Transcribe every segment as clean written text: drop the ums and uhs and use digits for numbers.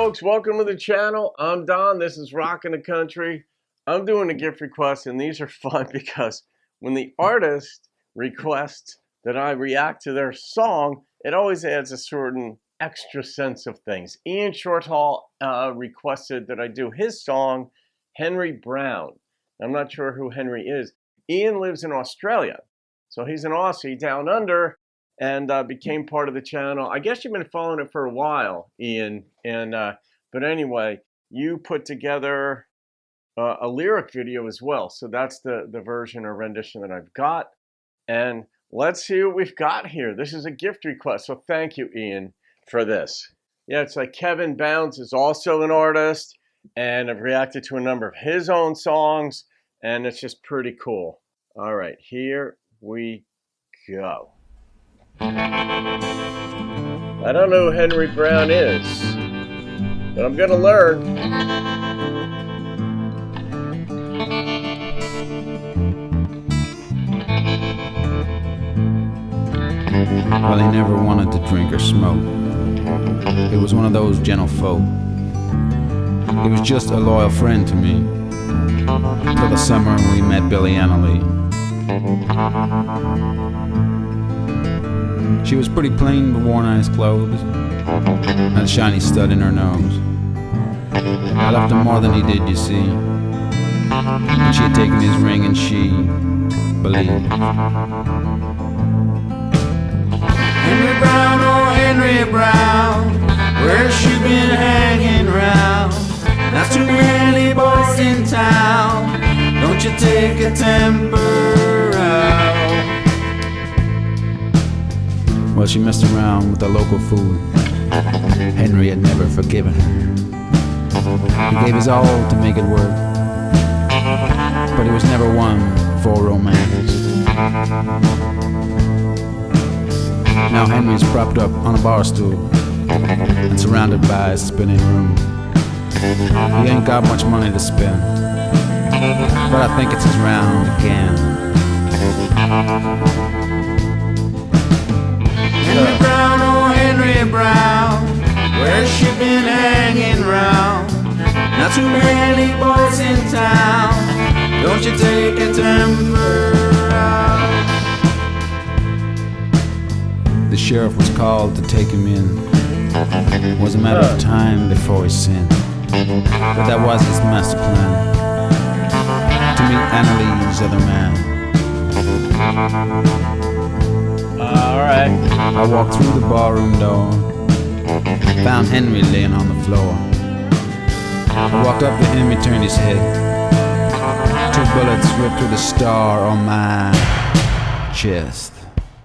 folks, welcome to the channel. I'm Don, this is Rockin' the Country. I'm doing a gift request, and these are fun because when the artist requests that I react to their song, it always adds a certain extra sense of things. Ian Shortall requested that I do his song, Henry Brown. I'm not sure who Henry is. Ian lives in Australia, so he's an Aussie down under, and became part of the channel. I guess you've been following it for a while, Ian. But anyway, you put together a lyric video as well. So that's the version or rendition that I've got. And let's see what we've got here. This is a gift request. So thank you, Ian, for this. Yeah, it's like Kevin Bounds is also an artist, and I've reacted to a number of his own songs, and it's just pretty cool. All right, here we go. I don't know who Henry Brown is, but I'm gonna learn. Well, he never wanted to drink or smoke. He was one of those gentle folk. He was just a loyal friend to me. Till the summer we met Billy Annalee. She was pretty plain but wore nice clothes and a shiny stud in her nose. I loved him more than he did, you see. And she had taken his ring and she believed. Henry Brown, oh Henry Brown, where's you been hanging round? Not too many boys in town, don't you take a temper out. Well, she messed around with the local food. Henry had never forgiven her. He gave his all to make it work, but he was never one for romance. Now Henry's propped up on a bar stool and surrounded by a spinning room. He ain't got much money to spend, but I think it's his round again. Henry Brown, oh Henry Brown, where's she been hanging round? Not too many boys in town, don't you take a temper out. The sheriff was called to take him in. It was a matter of time before he sinned, but that was his master plan, to meet Annalee's other man. Alright. I walked through the barroom door, found Henry laying on the floor. I walked up to him, he turned his head. 2 bullets ripped through the star on my chest.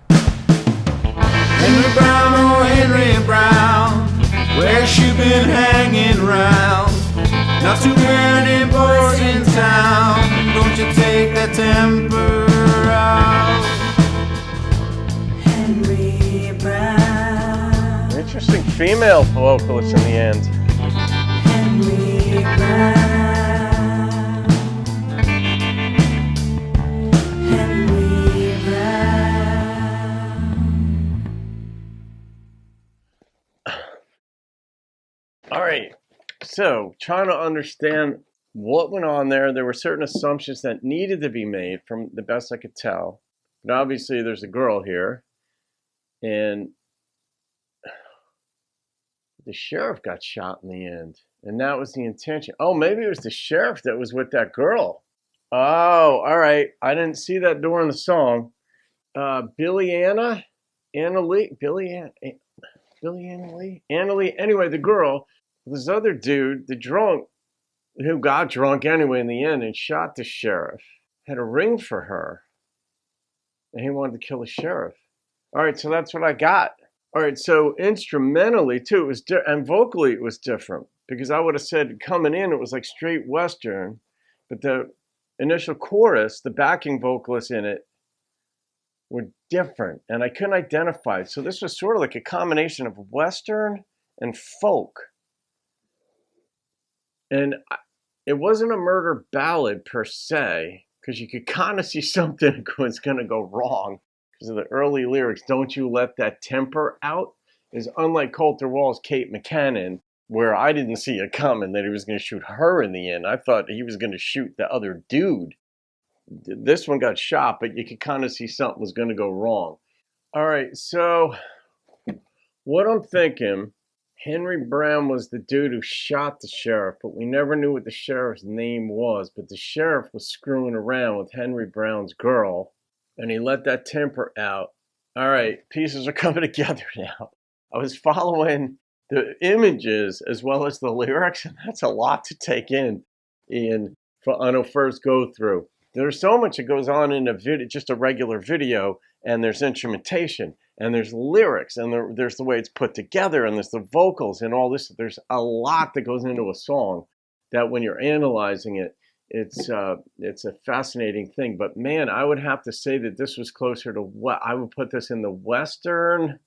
Henry Brown, oh Henry Brown, where's you been hanging round? Not too many boys in town, don't you take that temper out. Henry Brown, Interesting female vocalist in the end. Henry Brown, Henry Brown. All right, so trying to understand what went on there. There were certain assumptions that needed to be made from the best I could tell. But obviously there's a girl here, and the sheriff got shot in the end, and that was the intention. Oh, maybe it was the sheriff that was with that girl. Oh, all right. I didn't see that during the song. Annalee. Anyway, the girl, this other dude, the drunk, who got drunk anyway in the end and shot the sheriff, had a ring for her, and he wanted to kill the sheriff. All right, so that's what I got. All right, so instrumentally too, it was and vocally it was different, because I would have said coming in it was like straight Western, but the initial chorus, the backing vocalists in it were different, and I couldn't identify. So this was sort of like a combination of Western and folk. And it wasn't a murder ballad per se, because you could kind of see something was going to go wrong because of the early lyrics. Don't you let that temper out is unlike Coulter Wall's Kate McKinnon, where I didn't see it coming that he was going to shoot her in the end. I thought he was going to shoot the other dude. This one got shot, but you could kind of see something was going to go wrong. All right, so what I'm thinking, Henry Brown was the dude who shot the sheriff, but we never knew what the sheriff's name was. But the sheriff was screwing around with Henry Brown's girl, and he let that temper out. All right, pieces are coming together now. I was following the images as well as the lyrics, and that's a lot to take in on a first go through. There's so much that goes on in a video, just a regular video, and there's instrumentation, and there's lyrics, and there's the way it's put together, and there's the vocals, and all this. There's a lot that goes into a song that when you're analyzing it, it's a fascinating thing. But man, I would have to say that this was closer to what I would put this in the Western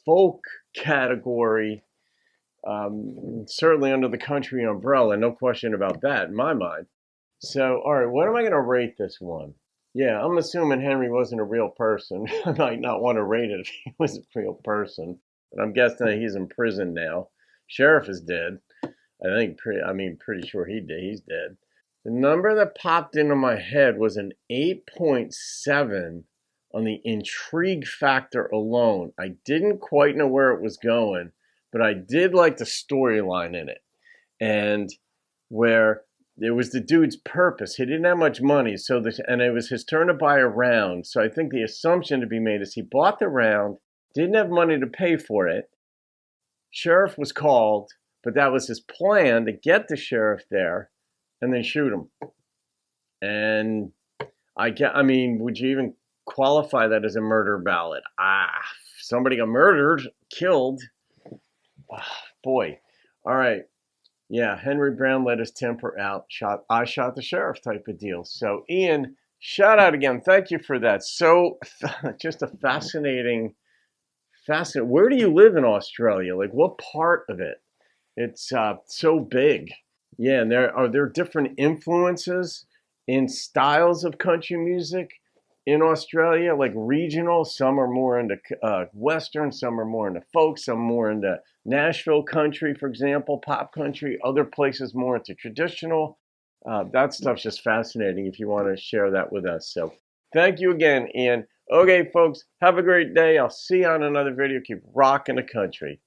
folk category, certainly under the country umbrella, no question about that in my mind. So, all right, what am I going to rate this one? Yeah, I'm assuming Henry wasn't a real person. I might not want to rate it if he was a real person, but I'm guessing that he's in prison now. Sheriff is dead. Pretty sure he's dead. The number that popped into my head was an 8.7 on the intrigue factor alone. I didn't quite know where it was going, but I did like the storyline in it, and where it was the dude's purpose. He didn't have much money, and it was his turn to buy a round. So I think the assumption to be made is he bought the round, didn't have money to pay for it. Sheriff was called, but that was his plan to get the sheriff there and then shoot him. And would you even qualify that as a murder ballad? Somebody got murdered, killed. Boy. All right. Yeah, Henry Brown let his temper out. I shot the sheriff type of deal. So, Ian, shout out again. Thank you for that. So, just a fascinating. Where do you live in Australia? Like, what part of it? It's so big. Yeah, and are there different influences in styles of country music in Australia, like regional? Some are more into Western, some are more into folk, some more into Nashville country, for example, pop country, other places more into traditional. That stuff's just fascinating if you want to share that with us. So thank you again, Ian. Okay, folks, have a great day. I'll see you on another video. Keep rocking the country.